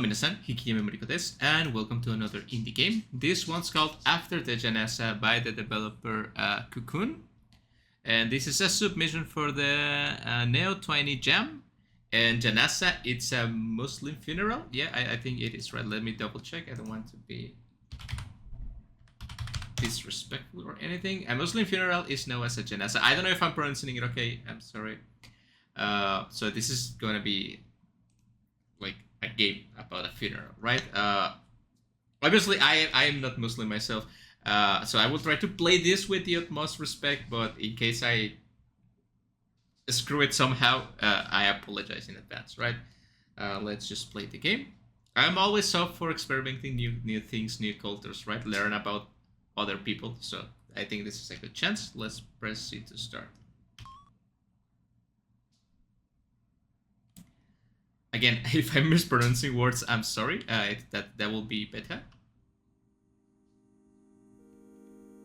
minasan, Hikiyame Moriko desu, and welcome to another indie game. This one's called After the Janazah by the developer Cocoon. And this is a submission for the Neo 20 Jam. And Janazah, it's a Muslim funeral. Yeah, I think it is right. Let me double check. I don't want to be disrespectful or anything. A Muslim funeral is known as a Janazah. I don't know if I'm pronouncing it okay. I'm sorry. So this is going to be like a game about a funeral, right? Obviously, I am not Muslim myself, so I will try to play this with the utmost respect, but in case I screw it somehow, I apologize in advance, right? Let's just play the game. I'm always up for experimenting new things, new cultures, right? Learn about other people, so I think this is a good chance. Let's press C to start. Again, if I'm mispronouncing words, I'm sorry. That will be better.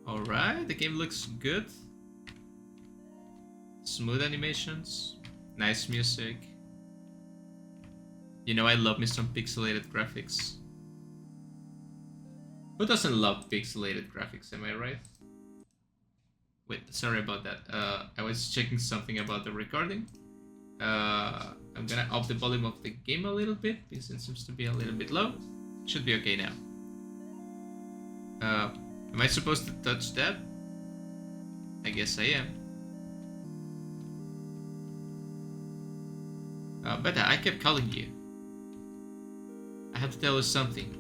Alright, the game looks good. Smooth animations, nice music. You know I love me some pixelated graphics. Who doesn't love pixelated graphics, am I right? Wait, sorry about that. I was checking something about the recording. I'm gonna up the volume of the game a little bit because it seems to be a little bit low. Should be okay now. Am I supposed to touch that? I guess I am. But I kept calling you. I have to tell you something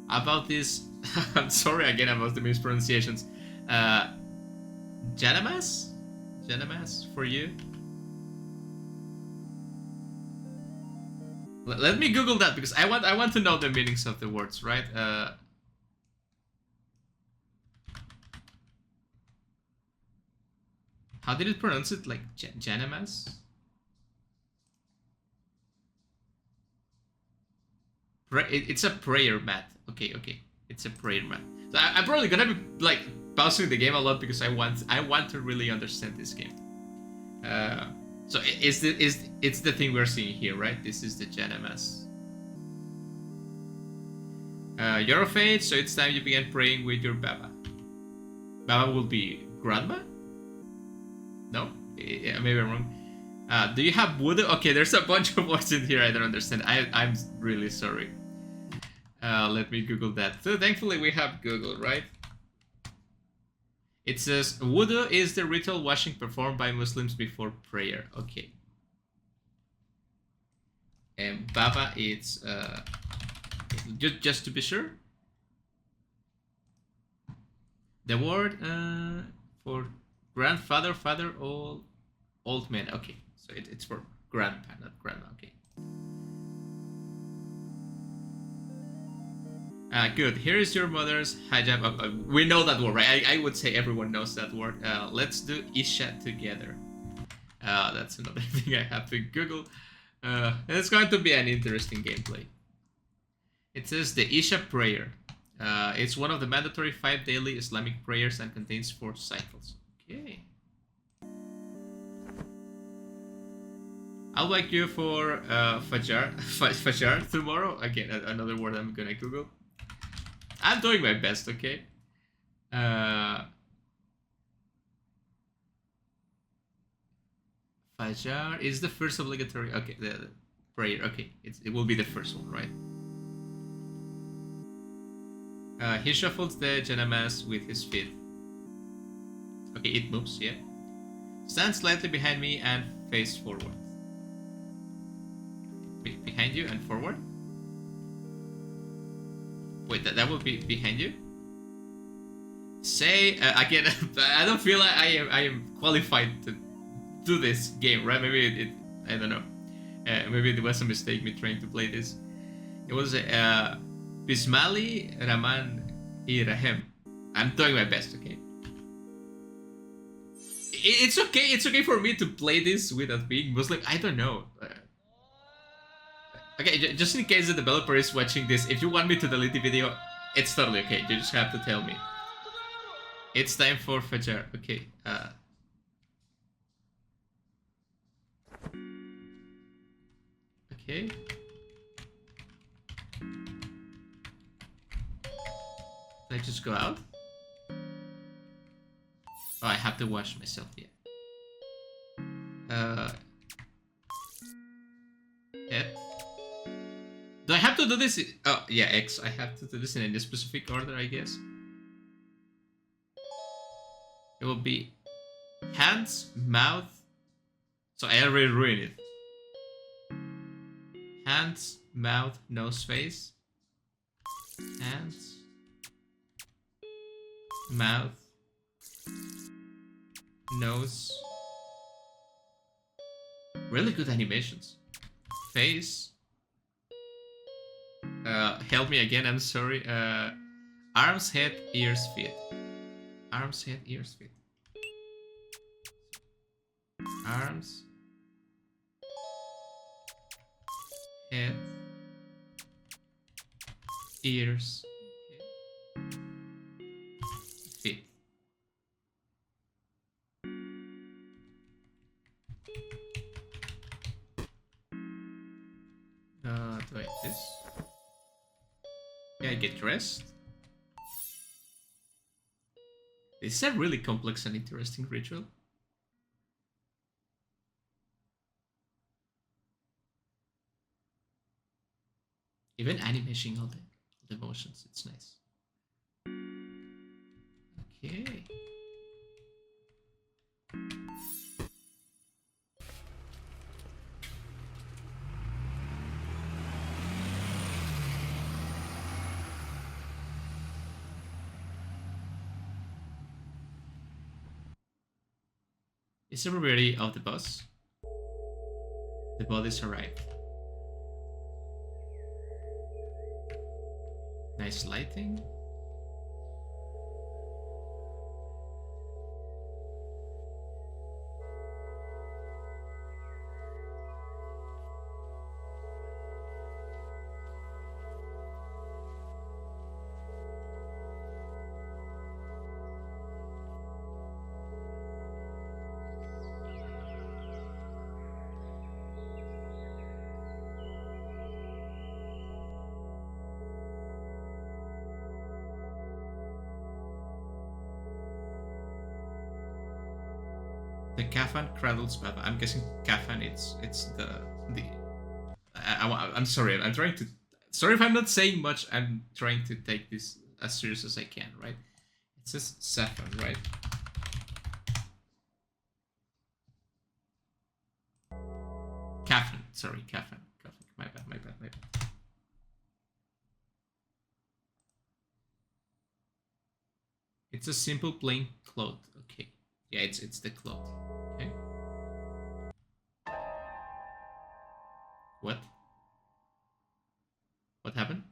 about this. I'm sorry again about the mispronunciations. Janazah for you. Let me Google that because I want to know the meanings of the words, right? How did it pronounce it? Like Janazah? It's a prayer mat. Okay. It's a prayer mat. So I'm probably gonna be like pausing the game a lot because I want to really understand this game. So it's the thing we're seeing here, right? This is the Janazah. You're of age, so it's time you begin praying with your Baba. Baba will be grandma? No? Yeah, maybe I'm wrong. Do you have voodoo? Okay, there's a bunch of words in here I don't understand. I'm really sorry. Let me Google that. So thankfully we have Google, right? It says, wudu is the ritual washing performed by Muslims before prayer. Okay. And Baba, it's, just to be sure. The word for grandfather, father, old man. Okay, so it's for grandpa, not grandma. Okay. Good. Here is your mother's hijab. We know that word, right? I would say everyone knows that word. Let's do Isha together. That's another thing I have to Google. It's going to be an interesting gameplay. It says the Isha prayer. It's one of the mandatory 5 daily Islamic prayers and contains 4 cycles. Okay. I'll like you for Fajr tomorrow. Again, another word I'm gonna Google. I'm doing my best, okay? Fajr is the first obligatory. Okay, the prayer. Okay, it will be the first one, right? He shuffles the Janazah with his feet. Okay, it moves, yeah. Stand slightly behind me and face forward. Behind you and forward? Wait, that will be behind you? Say, again, I don't feel like I am qualified to do this game, right? Maybe I don't know. Maybe it was a mistake me trying to play this. It was Bismillah Rahman Rahim. I'm doing my best, okay? It's okay for me to play this without being Muslim. I don't know. Okay, just in case the developer is watching this, if you want me to delete the video, it's totally okay. You just have to tell me. It's time for Fajr. Okay. Okay. Did I just go out? Oh, I have to wash myself, yeah. Head. Do I have to do this? Oh, yeah, X. I have to do this in a specific order, I guess. It will be hands, mouth. So I already ruined it. Hands, mouth, nose, face. Hands, mouth, nose. Really good animations. Face. Help me again, I'm sorry. Arms, head, ears, feet. Arms, head, ears, feet. Arms, head, ears, feet. Do I this? Yeah, I get dressed. This is a really complex and interesting ritual. Even animating all the motions, it's nice. Okay. Is everybody off the bus? The bodies arrived. Nice lighting. The Kafan cradles Baba. I'm guessing Kafan. It's the. I'm sorry. I'm trying to. Sorry if I'm not saying much. I'm trying to take this as serious as I can. Right? It says Saffron, right? Kafan. Sorry, Kafan. My bad. It's a simple plain cloth. Okay. Yeah, it's the cloth. Okay. What? What happened?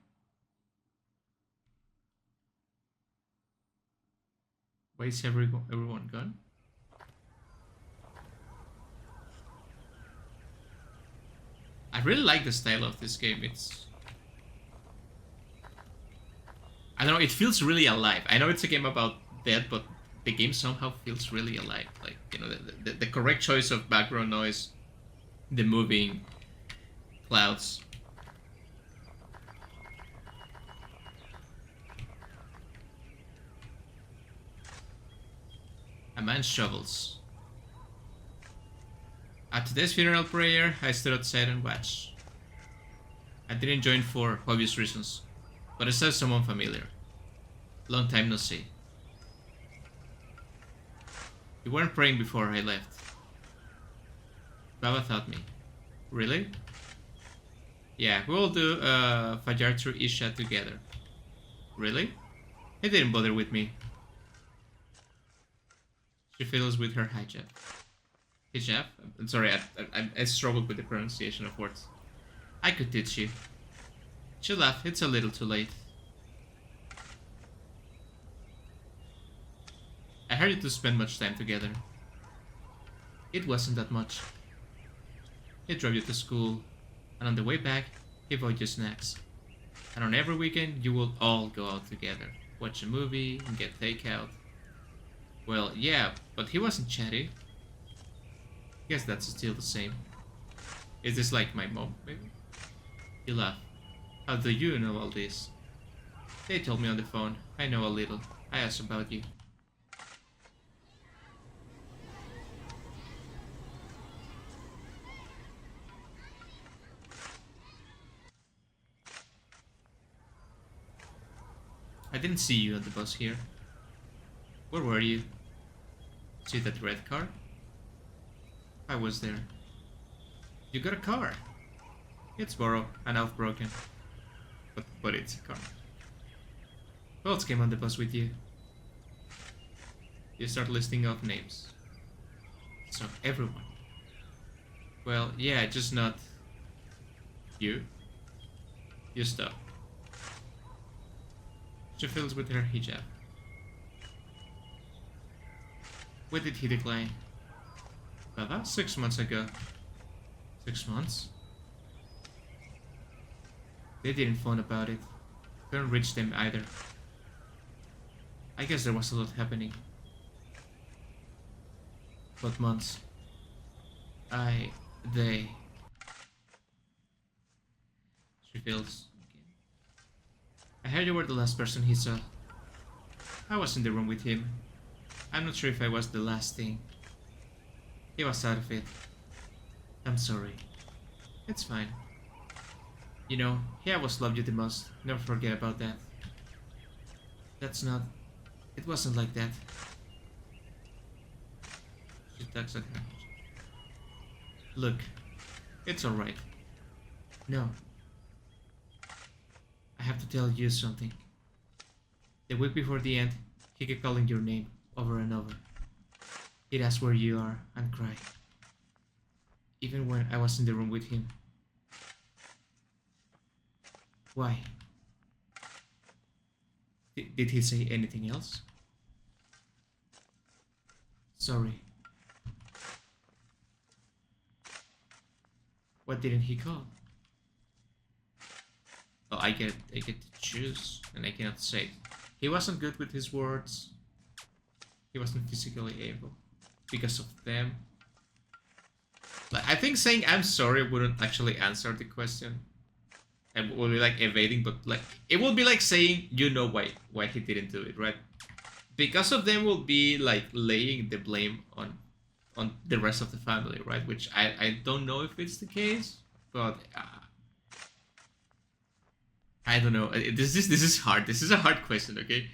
Why is everyone gone? I really like the style of this game. I don't know, it feels really alive. I know it's a game about death, but the game somehow feels really alive. Like, you know, the correct choice of background noise, the moving clouds. A man shovels. At today's funeral prayer, I stood outside and watched. I didn't join for obvious reasons, but I saw someone familiar. Long time no see. You weren't praying before I left. Baba taught me. Really? Yeah, we'll do Fajr through Isha together. Really? It didn't bother with me. She fiddles with her hijab. Hijab? I'm sorry, I struggled with the pronunciation of words. I could teach you. She laughed. It's a little too late. I heard you two spend much time together. It wasn't that much. He drove you to school, and on the way back, he bought you snacks. And on every weekend, you will all go out together, watch a movie, and get takeout. Well, yeah, but he wasn't chatty. Guess that's still the same. Is this like my mom, maybe? You laugh. How do you know all this? They told me on the phone. I know a little. I asked about you. I didn't see you at the bus here. Where were you? See that red car? I was there. You got a car. It's borrowed and half broken. But it's a car. Who else came on the bus with you? You start listing off names. So everyone. Well, yeah, just not you. You stop. She fills with her hijab. When did he decline? About 6 months ago. 6 months? They didn't phone about it. Couldn't reach them either. I guess there was a lot happening. What months? They. She feels. I heard you were the last person he saw. I was in the room with him. I'm not sure if I was the last thing. He was out of it. I'm sorry. It's fine. You know, he always loved you the most. Never forget about that. That's not... It wasn't like that. She tugs at her. Look, it's alright. No. I have to tell you something. The week before the end, he kept calling your name over and over. He'd ask where you are and cry. Even when I was in the room with him. Why? Did he say anything else? Sorry. What didn't he call? Oh, I get to choose, and I cannot say. He wasn't good with his words. He wasn't physically able. Because of them. Like, I think saying I'm sorry wouldn't actually answer the question. And will be like evading, but like it will be like saying you know why he didn't do it, right? Because of them will be like laying the blame on the rest of the family, right? Which I don't know if it's the case, but I don't know. This is hard. This is a hard question, okay?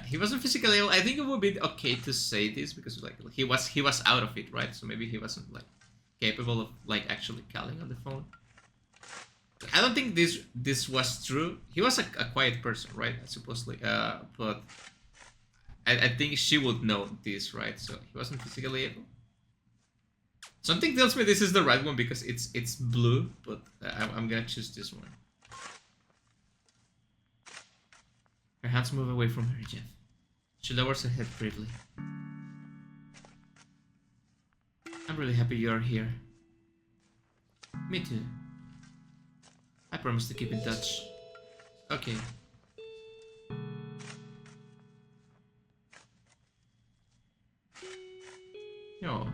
He wasn't physically able. I think it would be okay to say this because like he was out of it, right? So maybe he wasn't like capable of like actually calling on the phone. I don't think this was true. He was a quiet person, right? Supposedly, but I think she would know this, right? So he wasn't physically able. Something tells me this is the right one because it's blue, but I'm gonna choose this one. Her hands move away from her Jeff. She lowers her head bravely. I'm really happy you are here. Me too. I promise to keep in touch. Okay. No.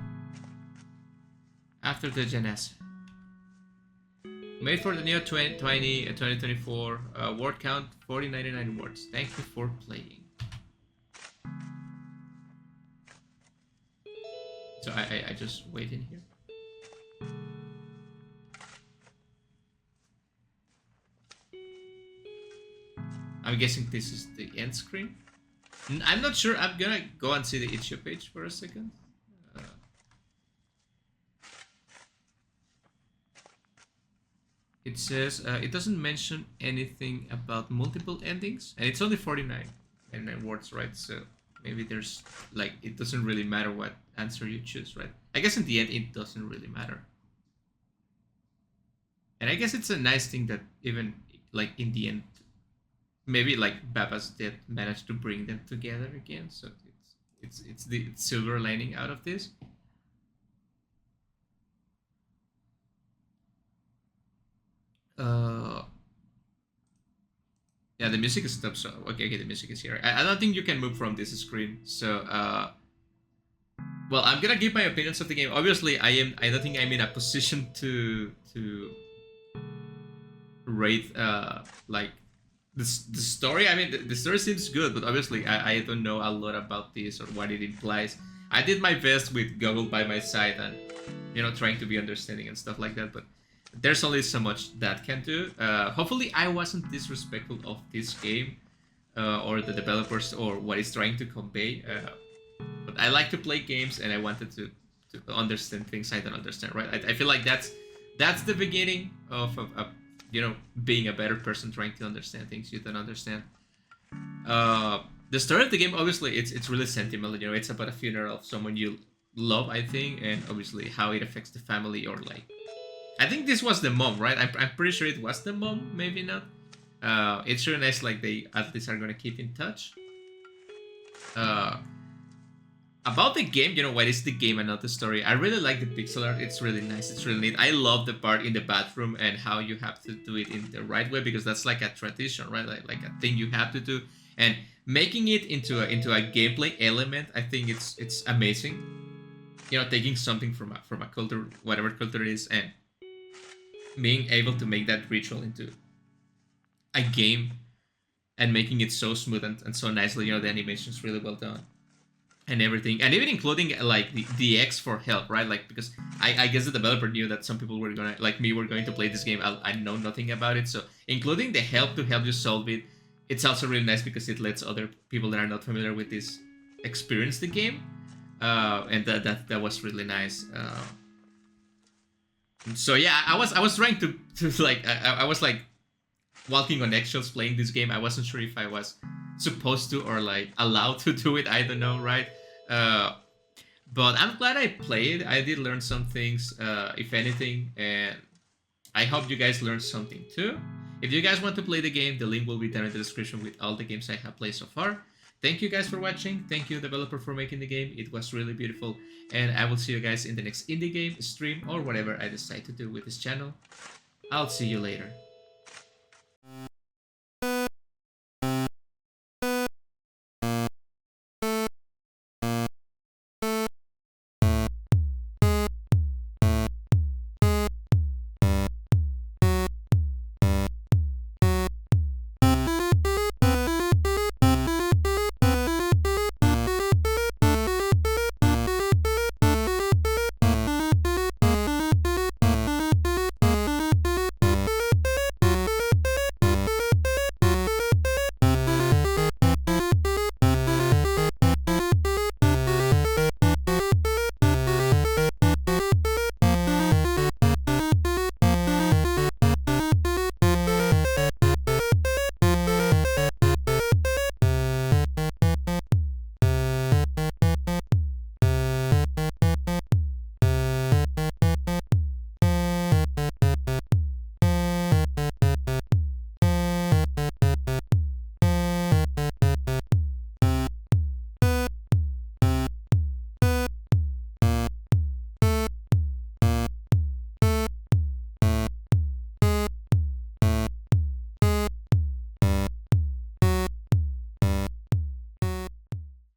After the Janazah. Made for the new 2024 word count 4099 words. Thank you for playing. So I just wait in here. I'm guessing this is the end screen. I'm not sure. I'm gonna go and see the itch.io page for a second. It says it doesn't mention anything about multiple endings, and it's only 49 words, right? So maybe there's like it doesn't really matter what answer you choose, right? I guess in the end it doesn't really matter. And I guess it's a nice thing that even like in the end, maybe like Baba's death managed to bring them together again. So it's the silver lining out of this. Yeah, the music is stopped. So okay, the music is here. I don't think you can move from this screen. So well, I'm gonna give my opinions of the game. Obviously, I don't think I'm in a position to rate like the story, I mean, the story seems good, but obviously I don't know a lot about this or what it implies. I did my best with Google by my side and, trying to be understanding and stuff like that, but there's only so much that can do. Hopefully I wasn't disrespectful of this game, or the developers or what it's trying to convey. But I like to play games and I wanted to understand things I don't understand, right? I feel like that's the beginning of being a better person, trying to understand things you don't understand. The story of the game, obviously, it's really sentimental. It's about a funeral of someone you love, I think, and obviously how it affects the family, or like, I think this was the mom, right? I'm pretty sure it was the mom, maybe not. It's really nice, like they at least are gonna keep in touch. Uh, about the game, what is the game and not the story? I really like the pixel art. It's really nice. It's really neat. I love the part in the bathroom and how you have to do it in the right way, because that's like a tradition, right? Like a thing you have to do, and making it into a gameplay element, I think it's amazing. Taking something from a culture, whatever culture it is, and being able to make that ritual into a game and making it so smooth and so nicely. The animation's really well done and everything, and even including like the X for help, right? Like, because I guess the developer knew that some people were gonna, like me, were going to play this game. I know nothing about it, so including the help to help you solve it, it's also really nice because it lets other people that are not familiar with this experience the game, and that was really nice. So yeah, I was trying to like, I was like walking on eggshells playing this game. I wasn't sure if I was supposed to or like allowed to do it. I don't know, right? But I'm glad I played. I did learn some things, if anything, and I hope you guys learned something too. If you guys want to play the game, the link will be down in the description with all the games I have played so far. Thank you guys for watching. Thank you, developer, for making the game. It was really beautiful. And I will see you guys in the next indie game, stream, or whatever I decide to do with this channel. I'll see you later.